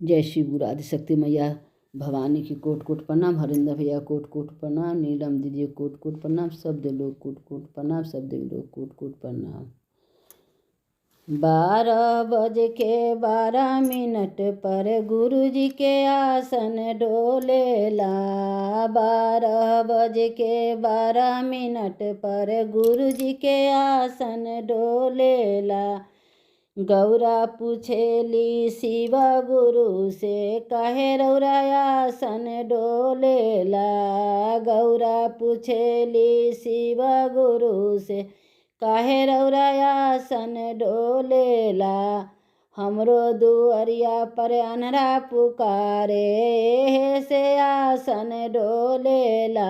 जय श्री गुरु आदिशक्ति मैया भवानी की कोट कोट प्रणाम। हरिंदर भैया कोट कोट प्रणाम। नीलम दीदी कोट कोट प्रणाम। सब देव लोग कोट कोट प्रणाम। सब देव लोग कोट कोट प्रणाम। 12:12 पर गुरु जी के आसन डोलेला। 12:12 पर गुरु जी के आसन डोलेला। गौरा पूछेली शिव गुरु से काहे रौरा आसन डोलेला। गौरा पूछेली शिव गुरु से काहे रौरा आसन डोलेला। हमरो दुअरिया पर अनरा पुकारे से आसन डोलेला।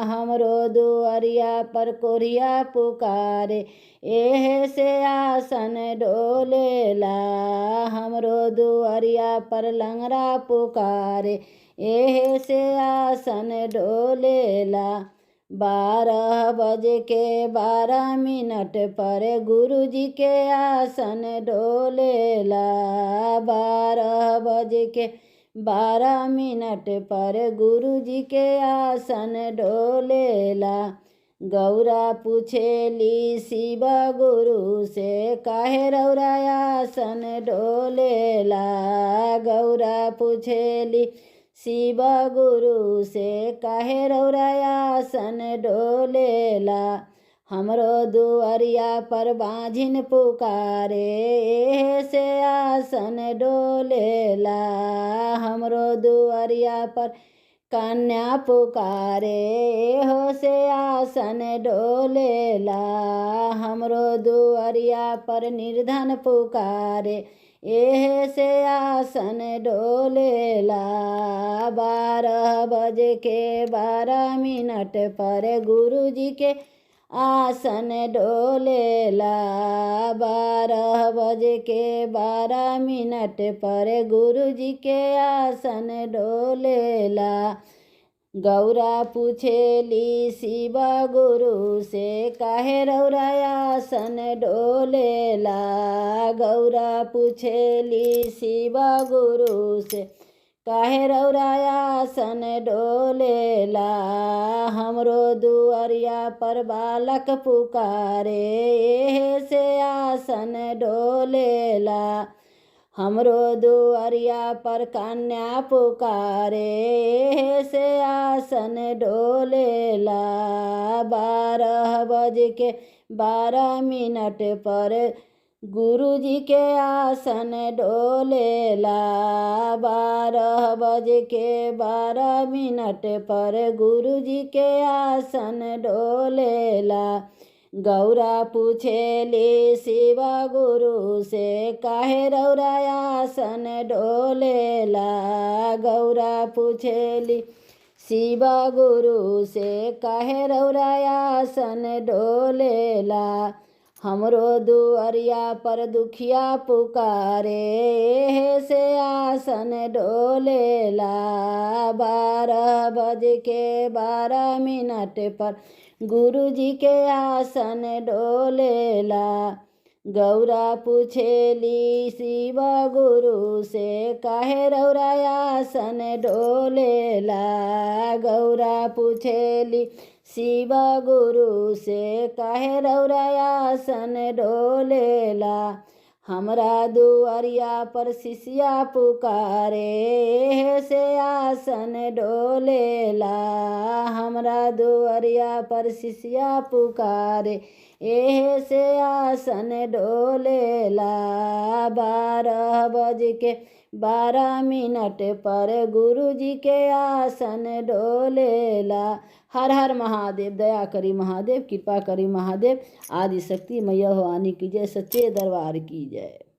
हमरो दुअरिया पर कोरिया पुकारे एह से आसन डोलेला। हमरो दुअरिया पर लंगड़ा पुकारे एह से आसन डोलेला। 12:12 पर गुरु जी के आसन डोलेला। 12:12 पर गुरु जी के आसन डोलेला। गौरा पूछेली शिव गुरु से काहे रौरा आसन डोलेला। गौरा पूछेली शिव गुरु से काहे रौरा आसन डोलेला। हमरो दुअरिया पर बाझिन पुकारे से आसन डोलेला। हमरो दुअरिया पर कन्या पुकारे हो से आसन डोलेला। हमरो दुअरिया पर निर्धन पुकारे एह से आसन डोलेला। 12:12 पर गुरु जी के आसन डोलेला। 12:12 पर गुरु जी के आसन डोलेला। गौरा पूछेली शिव गुरु से काहे रौरा आसन डोलेला। गौरा पूछेली शिव गुरु से काहे रौरा आसन डोलेला। हमरो दुअरिया पर बालक पुकारे एह से आसन डोलेला। हमरो दुअरिया पर कन्या पुकारे एह से आसन डोलेला। 12:12 पर गुरु जी के आसन डोलेला। 12:12 पर गुरु जी के आसन डोलेला। गौरा पूछेली शिव गुरु से काहे रौरा आसन डोलेला। गौरा पूछेली शिव गुरु से काहे रौरा आसन डोलेला। हमरो दुअरिया पर दुखिया पुकारे से आसन डोलेला। 12:12 पर गुरु जी के आसन डोलेला। गौरा पूछेली शिव गुरु से काहे रौरा आसन डोलेला। गौरा पूछेली शिव गुरु से काहे रौरा आसन डोलेला। हमरा दुअरिया पर शिष्या पुकारे से आसन डोलेला। हमरा दुअरिया पर शिष्या पुकारे एह से आसन डोलेला। 12:12 पर गुरु जी के आसन डोलेला। हर हर महादेव। दया करी महादेव, कृपा करी महादेव। आदिशक्ति मैया भवानी की जय। सच्चे दरबार की जय।